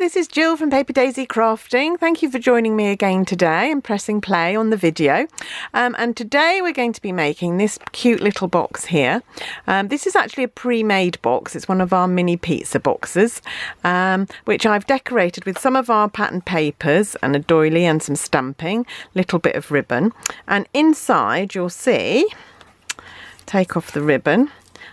this is Jill from Paper Daisy Crafting. Thank you for joining me again today and pressing play on the video. And today we're going to be making this cute little box here. This is actually a pre-made box. It's one of our mini pizza boxes, which I've decorated with some of our pattern papers and a doily and some stamping, little bit of ribbon. And inside you'll see, take off the ribbon.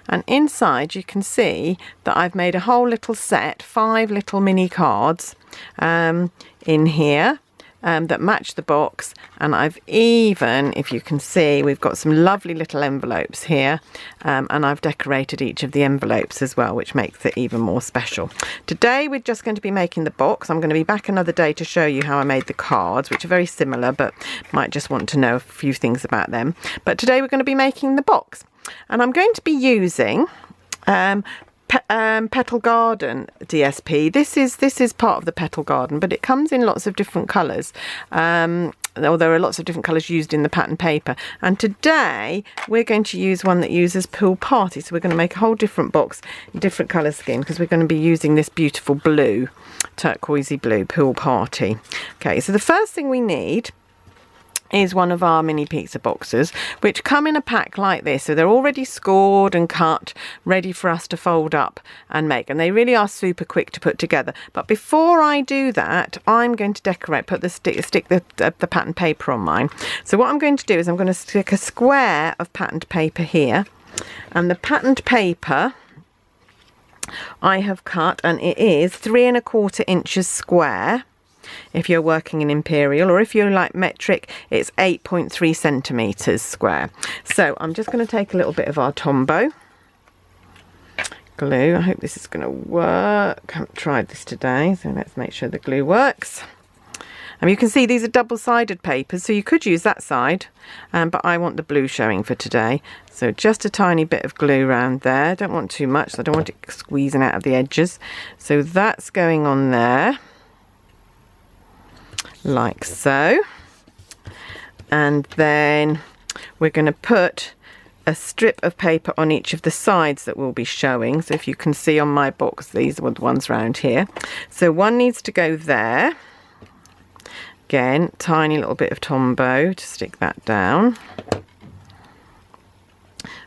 And inside you can see that I've made a whole little set, 5 little mini cards in here that match the box. And I've even, if you can see, we've got some lovely little envelopes here, and I've decorated each of the envelopes as well, which makes it even more special. Today we're just going to be making the box. I'm going to be back another day to show you how I made the cards, which are very similar, but might just want to know a few things about them. But today we're going to be making the box. And I'm going to be using Petal Garden DSP. This is part of the Petal Garden, but it comes in lots of different colours. There are lots of different colours used in the pattern paper. And today we're going to use one that uses Pool Party. So we're going to make a whole different box, different colour scheme, because we're going to be using this beautiful blue, turquoisey blue Pool Party. Okay, so the first thing we need is one of our mini pizza boxes, which come in a pack like this. So they're already scored and cut, ready for us to fold up and make. And they really are super quick to put together. But before I do that, I'm going to decorate, put the stick the pattern paper on mine. So what I'm going to do is I'm going to stick a square of patterned paper here. And the patterned paper I have cut, and it is 3 1/4 inches square. If you're working in imperial, or if you like metric, it's 8.3 centimeters square. So I'm just going to take a little bit of our Tombow glue. I hope this is going to work. I haven't tried this today, so let's make sure the glue works. And you can see these are double-sided papers, so you could use that side, but I want the blue showing for today. So just a tiny bit of glue around there. Don't want too much, so I don't want it squeezing out of the edges. So that's going on there, like so. And then we're going to put a strip of paper on each of the sides that will be showing. So if you can see on my box, these are the ones around here. So one needs to go there. Again, tiny little bit of Tombow to stick that down.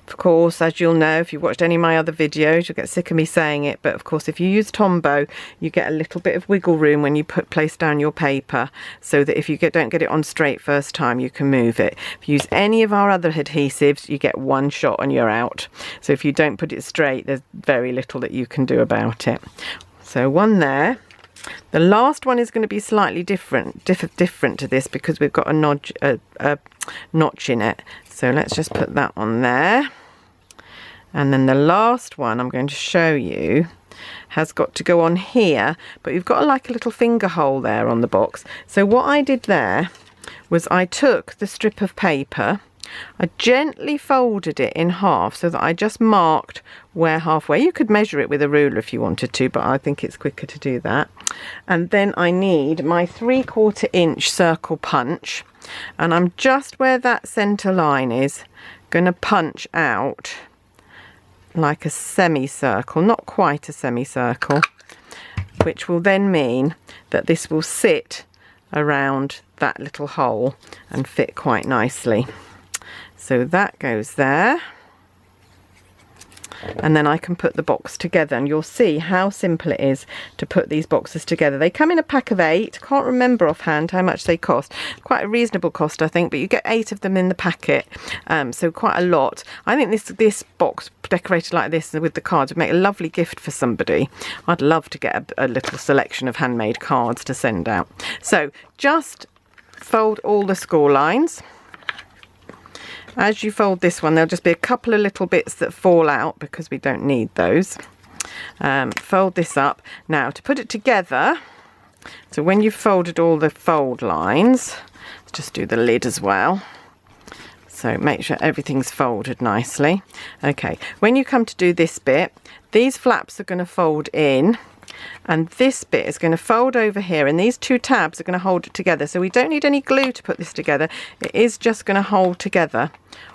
Of course, as you'll know, if you've watched any of my other videos, you'll get sick of me saying it, but of course if you use Tombow, you get a little bit of wiggle room when you place down your paper, so that if you don't get it on straight first time, you can move it. If you use any of our other adhesives, you get one shot and you're out. So if you don't put it straight, there's very little that you can do about it. So one there. The last one is going to be slightly different to this, because we've got a notch in it. So let's just put that on there. And then the last one I'm going to show you has got to go on here, but you've got like a little finger hole there on the box. So what I did there was I took the strip of paper, I gently folded it in half so that I just marked where halfway. You could measure it with a ruler if you wanted to, but I think it's quicker to do that. And then I need my 3/4 inch circle punch, and I'm just where that center line is going to punch out like a semicircle, not quite a semicircle, which will then mean that this will sit around that little hole and fit quite nicely. So that goes there, and then I can put the box together, and you'll see how simple it is to put these boxes together. They come in a pack of 8. Can't remember offhand how much they cost. Quite a reasonable cost, I think, but you get 8 of them in the packet, so quite a lot. I think this box decorated like this with the cards would make a lovely gift for somebody. I'd love to get a little selection of handmade cards to send out. So just fold all the score lines. As you fold this one, there'll just be a couple of little bits that fall out because we don't need those. Fold this up. Now to put it together, so when you've folded all the fold lines, let's just do the lid as well. So make sure everything's folded nicely. Okay, when you come to do this bit, these flaps are going to fold in, and this bit is going to fold over here, and these 2 tabs are going to hold it together. So we don't need any glue to put this together. It is just going to hold together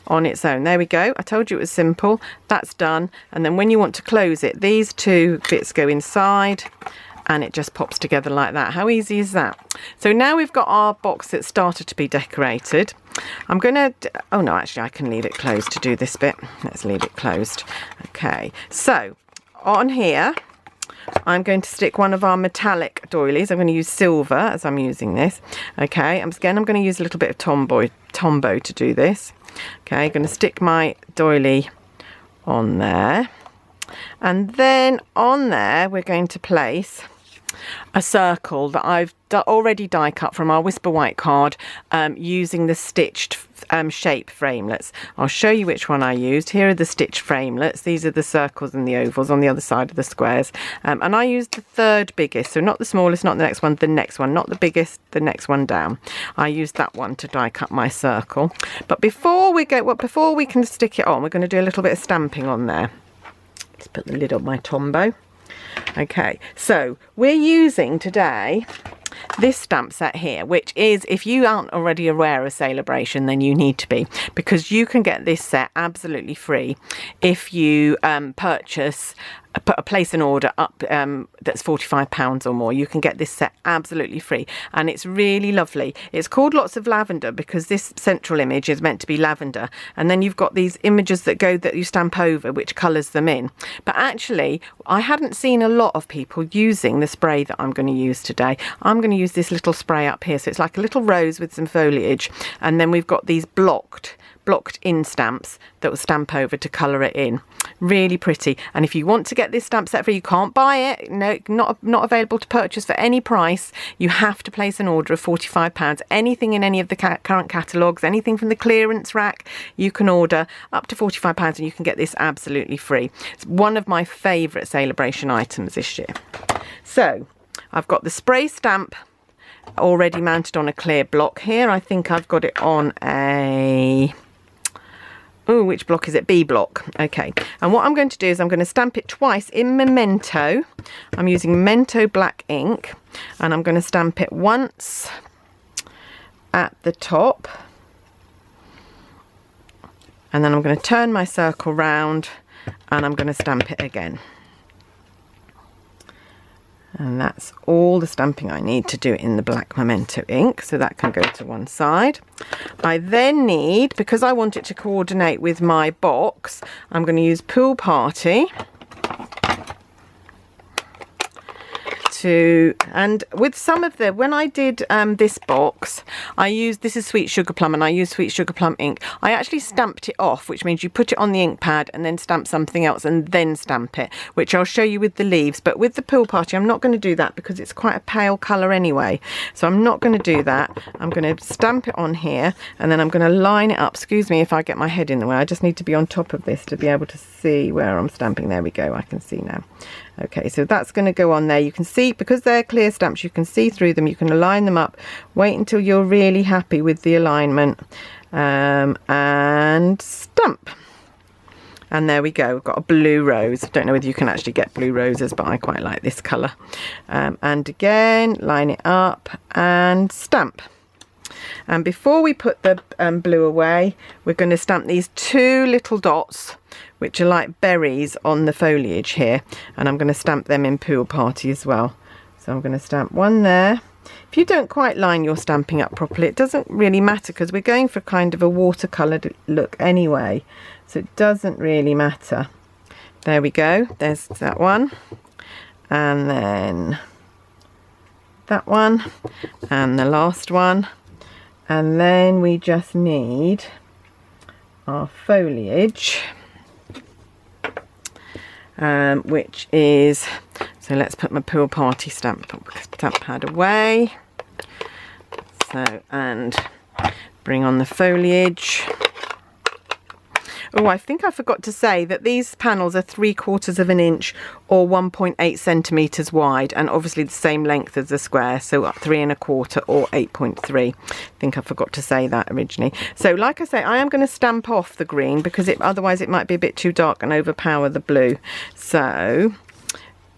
on its own. There we go. I told you it was simple. That's done. And then when you want to close it, these 2 bits go inside, and it just pops together like that. How easy is that? So now we've got our box that's started to be decorated. I'm gonna, oh no, actually I can leave it closed to do this bit. Let's leave it closed. Okay, so on here I'm going to stick one of our metallic doilies. I'm going to use silver as I'm using this. Okay, I'm going to use a little bit of Tombow to do this. Okay, I'm going to stick my doily on there, and then on there we're going to place a circle that I've already die cut from our Whisper White card, using the stitched shape framelets. I'll show you which one I used. Here are the stitched framelets. These are the circles and the ovals on the other side of the squares, and I used the third biggest, so not the smallest, not the next one, the next one, not the biggest, the next one down. I used that one to die cut my circle. But before we can stick it on, we're going to do a little bit of stamping on there. Let's put the lid on my Tombow. Okay, so we're using today this stamp set here, which is, if you aren't already aware of Celebration, then you need to be, because you can get this set absolutely free if you place an order up that's £45 or more. You can get this set absolutely free, and it's really lovely. It's called Lots of Lavender because this central image is meant to be lavender, and then you've got these images that you stamp over, which colours them in. But actually I hadn't seen a lot of people using the spray that I'm going to use today. I'm going to use this little spray up here, so it's like a little rose with some foliage, and then we've got these blocked in stamps that will stamp over to colour it in. Really pretty. And if you want to get this stamp set free, you can't buy it, no, not available to purchase for any price. You have to place an order of £45. Anything in any of the current catalogues, anything from the clearance rack, you can order up to £45 and you can get this absolutely free. It's one of my favourite Celebration items this year. So I've got the spray stamp already mounted on a clear block here. I think I've got it on a... oh, which block is it? B block. Okay, and what I'm going to do is I'm going to stamp it twice in Memento. I'm using Memento black ink, and I'm going to stamp it once at the top, and then I'm going to turn my circle round and I'm going to stamp it again. And that's all the stamping I need to do in the black Memento ink, so that can go to one side. I then need, because I want it to coordinate with my box, I'm going to use Pool Party and with some of the, when I did this box, I used, this is Sweet Sugar Plum, and I used Sweet Sugar Plum ink. I actually stamped it off, which means you put it on the ink pad and then stamp something else and then stamp it, which I'll show you with the leaves. But with the Pool Party, I'm not going to do that because it's quite a pale colour anyway, so I'm not going to do that. I'm going to stamp it on here, and then I'm going to line it up. Excuse me if I get my head in the way, I just need to be on top of this to be able to see where I'm stamping. There we go, I can see now. Okay, so that's going to go on there. You can see, because they're clear stamps, you can see through them. You can align them up. Wait until you're really happy with the alignment, and stamp. And there we go. We've got a blue rose. I don't know whether you can actually get blue roses, but I quite like this colour. And again, line it up and stamp. And before we put the blue away, we're going to stamp these two little dots, which are like berries on the foliage here, and I'm going to stamp them in Pool Party as well. So I'm going to stamp one there. If you don't quite line your stamping up properly, it doesn't really matter, because we're going for kind of a watercoloured look anyway, so it doesn't really matter. There we go, there's that one, and then that one, and the last one, and then we just need our foliage, which is, so let's put my Pool Party stamp pad away, so, and bring on the foliage. Oh, I think I forgot to say that these panels are 3/4 of an inch or 1.8 centimetres wide, and obviously the same length as the square, so 3 1/4 or 8.3. I think I forgot to say that originally. So like I say, I am going to stamp off the green because otherwise it might be a bit too dark and overpower the blue. So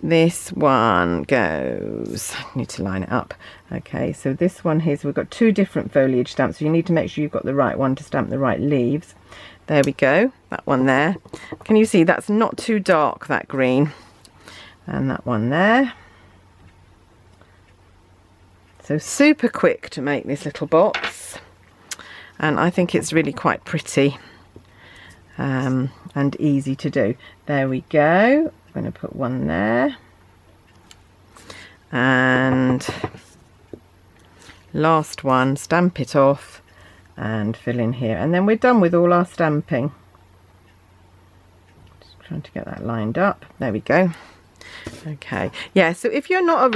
this one goes, I need to line it up. Okay, so this one here, so we've got two different foliage stamps, so you need to make sure you've got the right one to stamp the right leaves. There we go, that one there. Can you see that's not too dark, that green? And that one there. So super quick to make this little box, and I think it's really quite pretty and easy to do. There we go. I'm going to put one there, and last one, stamp it off and fill in here, and then we're done with all our stamping. Just trying to get that lined up. There we go. Okay, yeah, so if you're not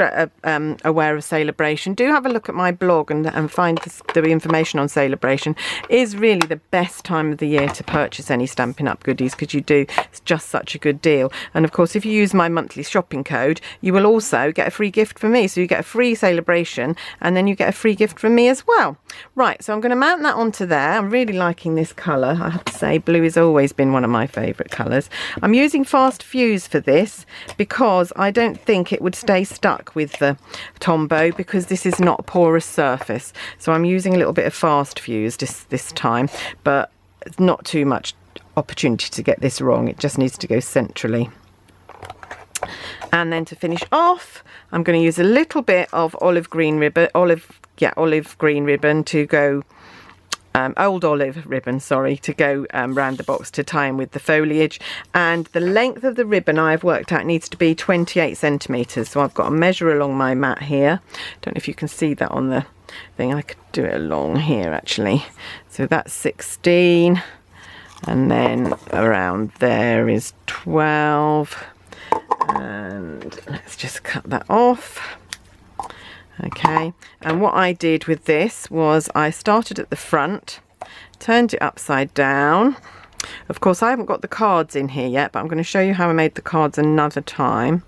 aware of Celebration, do have a look at my blog and find the information on Celebration. It is really the best time of the year to purchase any Stampin' Up goodies, because it's just such a good deal. And of course, if you use my monthly shopping code, you will also get a free gift from me. So you get a free Celebration, and then you get a free gift from me as well. Right, so I'm going to mount that onto there. I'm really liking this colour. I have to say, blue has always been one of my favourite colours. I'm using Fast Fuse for this because I don't think it would stay stuck with the Tombow, because this is not a porous surface. So I'm using a little bit of Fast Fuse this time, but it's not too much opportunity to get this wrong. It just needs to go centrally. And then to finish off, I'm going to use a little bit of olive green ribbon to go old olive ribbon, sorry, to go round the box to tie in with the foliage. And the length of the ribbon I've worked out needs to be 28 centimetres. So I've got a measure along my mat here. Don't know if you can see that on the thing. I could do it along here actually. So that's 16, and then around there is 12. And let's just cut that off. Okay, and what I did with this was I started at the front, turned it upside down. Of course, I haven't got the cards in here yet, but I'm going to show you how I made the cards another time.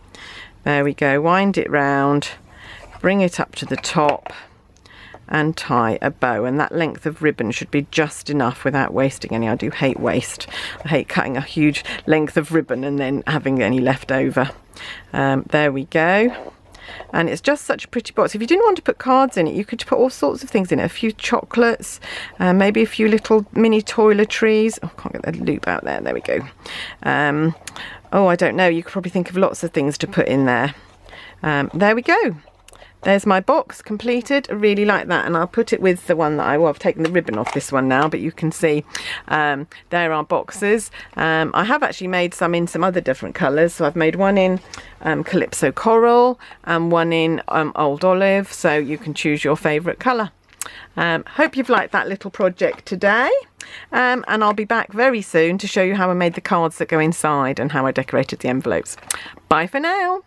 There we go, wind it round, bring it up to the top and tie a bow, and that length of ribbon should be just enough without wasting any. I do hate waste. I hate cutting a huge length of ribbon and then having any left over. There we go. And it's just such a pretty box. If you didn't want to put cards in it, you could put all sorts of things in it. A few chocolates, maybe a few little mini toiletries. Oh, I can't get the loop out there. There we go. Oh, I don't know. You could probably think of lots of things to put in there. There we go. There's my box completed. I really like that, and I'll put it with the one that I've taken the ribbon off this one now, but you can see there are boxes. I have actually made some in some other different colours. So I've made one in Calypso Coral and one in Old Olive, so you can choose your favourite colour. Hope you've liked that little project today, and I'll be back very soon to show you how I made the cards that go inside and how I decorated the envelopes. Bye for now.